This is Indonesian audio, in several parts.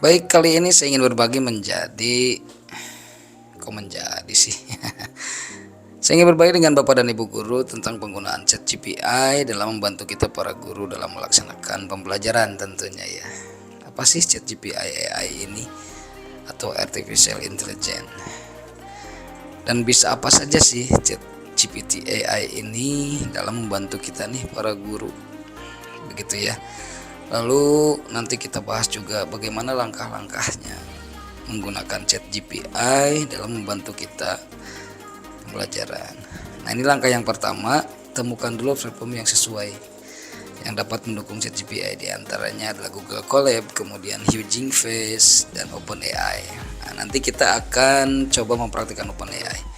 Baik, kali ini saya ingin berbagi kok menjadi sih? Saya ingin berbagi dengan Bapak dan Ibu guru tentang penggunaan ChatGPT dalam membantu kita para guru dalam melaksanakan pembelajaran tentunya ya. Apa sih ChatGPT AI ini atau Artificial Intelligence? Dan bisa apa saja sih ChatGPT AI ini dalam membantu kita nih para guru? Begitu ya. Lalu nanti kita bahas juga bagaimana langkah-langkahnya menggunakan ChatGPT dalam membantu kita pembelajaran. Nah, ini langkah yang pertama, temukan dulu platform yang sesuai yang dapat mendukung ChatGPT. Di antaranya adalah Google Colab, kemudian Hugging Face dan OpenAI. Nah, nanti kita akan coba mempraktikkan OpenAI.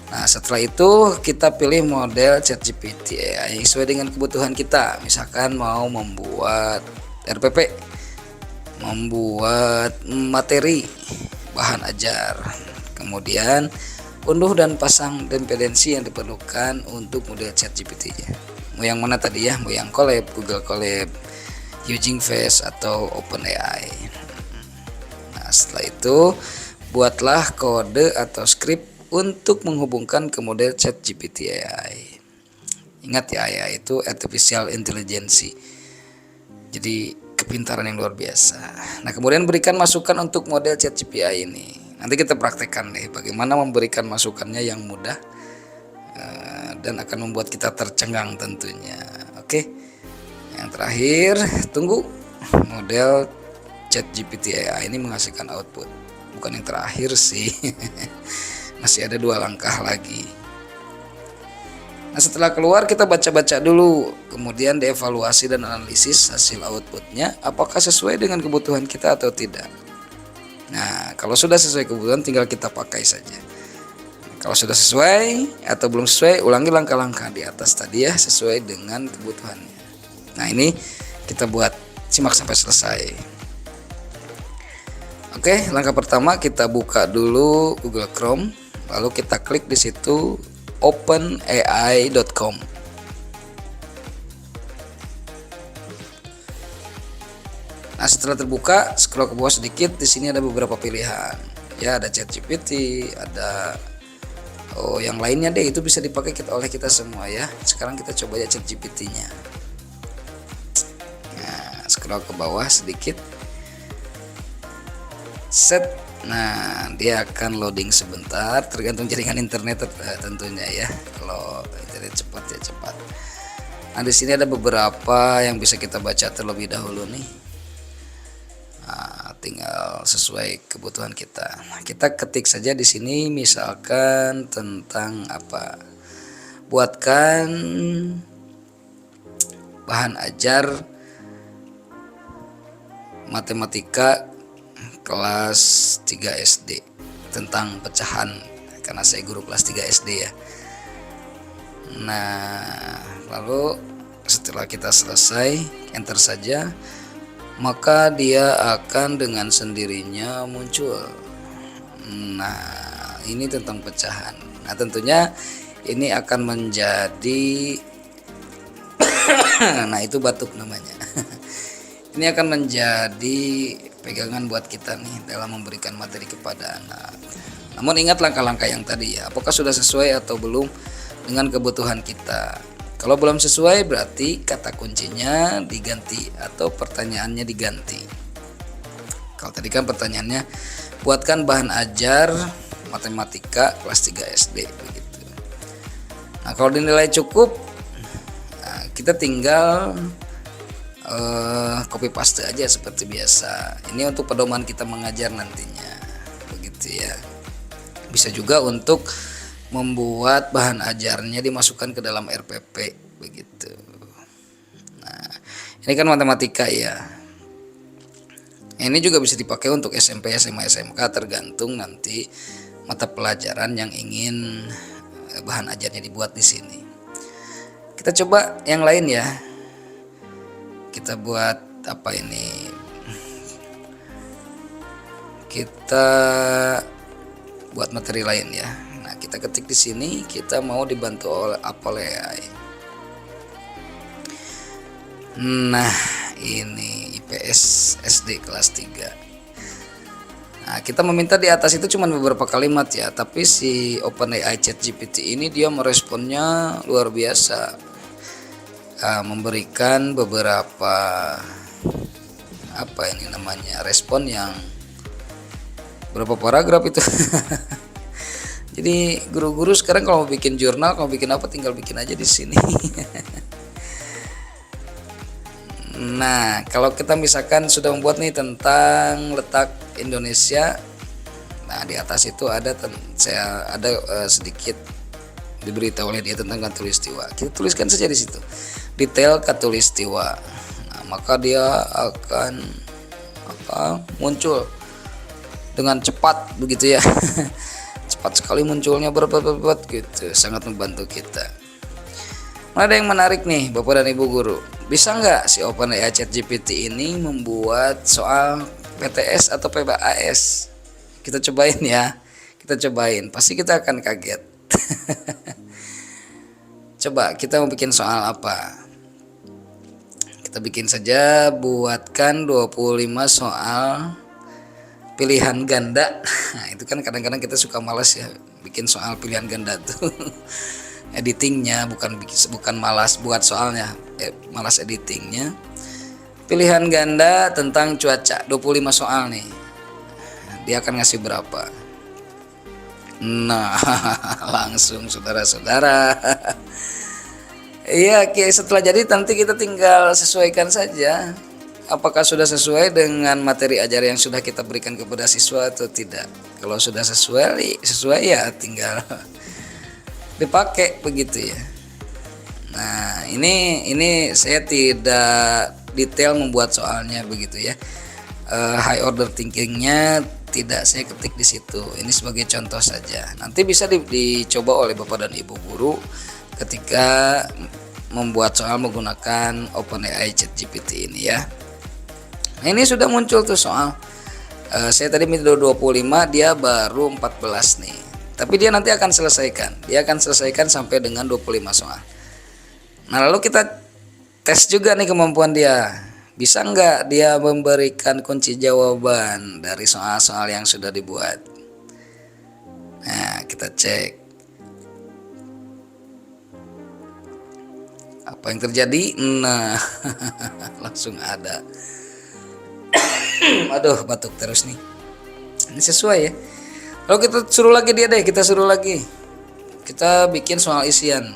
Nah, setelah itu kita pilih model ChatGPT AI sesuai dengan kebutuhan kita. Misalkan mau membuat RPP, membuat materi, bahan ajar, kemudian unduh dan pasang dependensi yang diperlukan untuk model ChatGPT-nya. Mau yang mana tadi ya? Mau yang Colab, Google Colab, Hugging Face atau OpenAI. Nah, setelah itu buatlah kode atau script untuk menghubungkan ke model ChatGPT AI. Ingat ya, AI itu artificial intelligence. Jadi kepintaran yang luar biasa. Nah, kemudian berikan masukan untuk model ChatGPT AI ini. Nanti kita praktekkan deh bagaimana memberikan masukannya yang mudah dan akan membuat kita tercengang tentunya. Oke. Yang terakhir, tunggu model ChatGPT AI ini menghasilkan output. Bukan yang terakhir sih. Masih ada 2 langkah lagi. Nah, setelah keluar kita baca-baca dulu, kemudian dievaluasi dan analisis hasil outputnya apakah sesuai dengan kebutuhan kita atau tidak. Nah, kalau sudah sesuai kebutuhan tinggal kita pakai saja. Kalau sudah sesuai atau belum sesuai, ulangi langkah-langkah di atas tadi ya, sesuai dengan kebutuhannya. Nah, ini kita buat, simak sampai selesai. Oke, langkah pertama kita buka dulu Google Chrome, lalu kita klik di situ openai.com. Nah, setelah terbuka, scroll ke bawah sedikit, di sini ada beberapa pilihan. Ya, ada ChatGPT, ada yang lainnya deh, itu bisa dipakai oleh kita semua ya. Sekarang kita coba ya ChatGPT-nya. Nah, scroll ke bawah sedikit. Set. Nah, dia akan loading sebentar, tergantung jaringan internet tentunya ya. Kalau internet cepat ya cepat. Nah, di sini ada beberapa yang bisa kita baca terlebih dahulu nih. Nah, tinggal sesuai kebutuhan kita. Nah, kita ketik saja di sini misalkan tentang apa? Buatkan bahan ajar matematika kelas 3 SD tentang pecahan, karena saya guru kelas 3 SD ya. Nah, lalu setelah kita selesai, enter saja, maka dia akan dengan sendirinya muncul. Nah, ini tentang pecahan. Nah, tentunya ini akan menjadi nah, itu batuk namanya. Ini akan menjadi pegangan buat kita nih dalam memberikan materi kepada anak. Namun ingat langkah-langkah yang tadi ya, apakah sudah sesuai atau belum dengan kebutuhan kita. Kalau belum sesuai berarti kata kuncinya diganti atau pertanyaannya diganti. Kalau tadi kan pertanyaannya buatkan bahan ajar matematika kelas 3 SD begitu. Nah, kalau dinilai cukup, nah, kita tinggal copy paste aja seperti biasa. Ini untuk pedoman kita mengajar nantinya, begitu ya. Bisa juga untuk membuat bahan ajarnya dimasukkan ke dalam RPP begitu. Nah, ini kan matematika ya. Ini juga bisa dipakai untuk SMP, SMA, SMK tergantung nanti mata pelajaran yang ingin bahan ajarnya dibuat di sini. Kita coba yang lain ya. Kita buat apa ini? Kita buat materi lain ya. Nah, kita ketik di sini kita mau dibantu oleh AI. Nah, ini IPS SD kelas 3. kita meminta di atas itu cuma beberapa kalimat ya, tapi si OpenAI ChatGPT ini dia meresponnya luar biasa. Memberikan beberapa apa ini namanya respon yang berapa paragraf itu. Jadi guru-guru sekarang kalau mau bikin jurnal, kalau bikin apa tinggal bikin aja di sini. Nah, kalau kita misalkan sudah membuat nih tentang letak Indonesia, nah di atas itu ada saya ada sedikit diberitahu oleh dia tentang katulistiwa. Kita tuliskan saja di situ detail katulistiwa. Nah, maka dia akan muncul dengan cepat begitu ya. Cepat sekali munculnya berbat gitu, sangat membantu kita. Ada yang menarik nih Bapak dan Ibu guru, bisa nggak si OpenAI ChatGPT ini membuat soal PTS atau PBAS? Kita cobain ya, kita cobain, pasti kita akan kaget. Coba kita mau bikin soal apa? Kita bikin saja, buatkan 25 soal pilihan ganda. Nah, itu kan kadang-kadang kita suka malas ya bikin soal pilihan ganda tuh. Editingnya bukan malas buat soalnya, malas editingnya. Pilihan ganda tentang cuaca 25 soal nih. Dia akan ngasih berapa? Nah, langsung saudara-saudara. Iya, setelah jadi nanti kita tinggal sesuaikan saja. Apakah sudah sesuai dengan materi ajar yang sudah kita berikan kepada siswa atau tidak. Kalau sudah sesuai ya tinggal dipakai begitu ya. Nah, ini saya tidak detail membuat soalnya begitu ya. High order thinkingnya tidak saya ketik di situ. Ini sebagai contoh saja. Nanti bisa dicoba oleh Bapak dan Ibu guru ketika membuat soal menggunakan OpenAI ChatGPT ini ya. Nah, ini sudah muncul tuh soal. Saya tadi minta 25, dia baru 14 nih. Tapi dia nanti akan selesaikan. Dia akan selesaikan sampai dengan 25 soal. Nah, lalu kita tes juga nih kemampuan dia. Bisa nggak dia memberikan kunci jawaban dari soal-soal yang sudah dibuat? Nah, kita cek. Apa yang terjadi? Nah, langsung ada. Aduh, batuk terus nih. Ini sesuai ya. Lalu kita suruh lagi dia deh, kita suruh lagi. Kita bikin soal isian.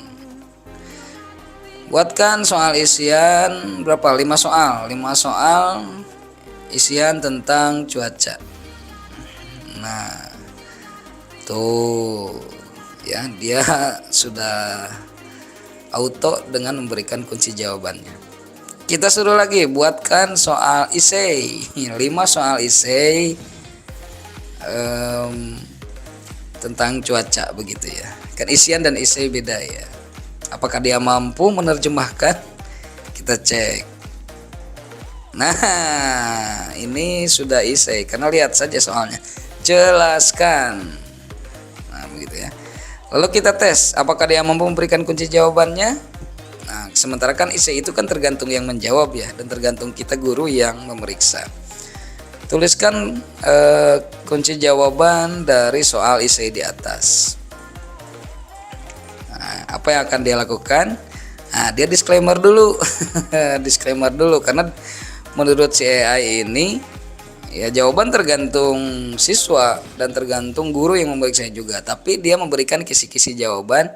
Buatkan soal isian berapa? 5 soal. 5 soal isian tentang cuaca. Nah, tuh ya, dia sudah auto dengan memberikan kunci jawabannya. Kita suruh lagi buatkan soal isei. 5 soal isei tentang cuaca begitu ya. Kan isian dan isei beda ya. Apakah dia mampu menerjemahkan? Kita cek. Nah, ini sudah isei karena lihat saja soalnya. Jelaskan. Nah, begitu ya. Lalu kita tes apakah dia mampu memberikan kunci jawabannya. Nah, sementara kan isei itu kan tergantung yang menjawab ya, dan tergantung kita guru yang memeriksa. Tuliskan kunci jawaban dari soal isei di atas. Nah, apa yang akan dia lakukan? Nah, dia disclaimer dulu. Disclaimer dulu karena menurut si AI ini ya jawaban tergantung siswa dan tergantung guru yang memeriksa juga, tapi dia memberikan kisi-kisi jawaban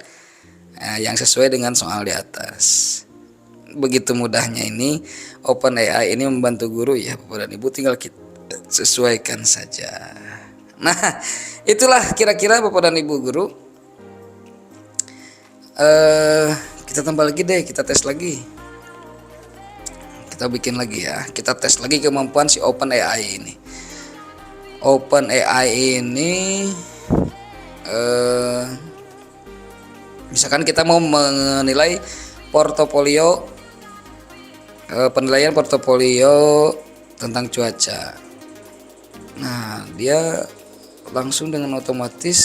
yang sesuai dengan soal di atas. Begitu mudahnya ini OpenAI ini membantu guru ya Bapak dan Ibu, tinggal kita sesuaikan saja. Nah, itulah kira-kira Bapak dan Ibu guru. Kita tambah lagi deh, kita tes lagi. Kita bikin lagi ya, kita tes lagi kemampuan si OpenAI ini. OpenAI ini misalkan kita mau menilai portofolio, penilaian portofolio tentang cuaca. Nah, dia langsung dengan otomatis,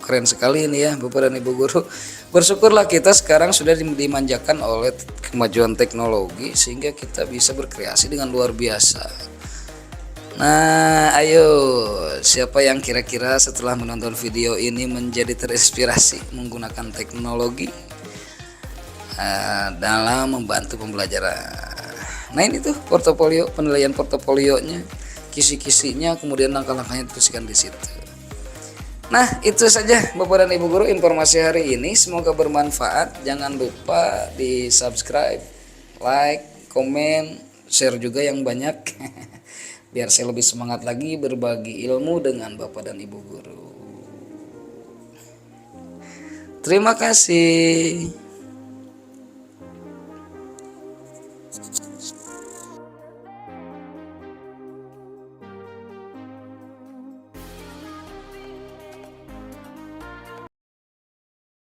keren sekali ini ya Bapak dan Ibu guru. Bersyukurlah kita sekarang sudah dimanjakan oleh kemajuan teknologi sehingga kita bisa berkreasi dengan luar biasa. Nah, ayo, siapa yang kira-kira setelah menonton video ini menjadi terinspirasi menggunakan teknologi dalam membantu pembelajaran. Nah, ini tuh portofolio, penilaian portofolionya, kisi-kisinya, kemudian langkah-langkahnya dituliskan di situ. Nah, itu saja Bapak dan Ibu guru informasi hari ini, semoga bermanfaat. Jangan lupa di subscribe, like, komen, share juga yang banyak biar saya lebih semangat lagi berbagi ilmu dengan Bapak dan Ibu guru. Terima kasih.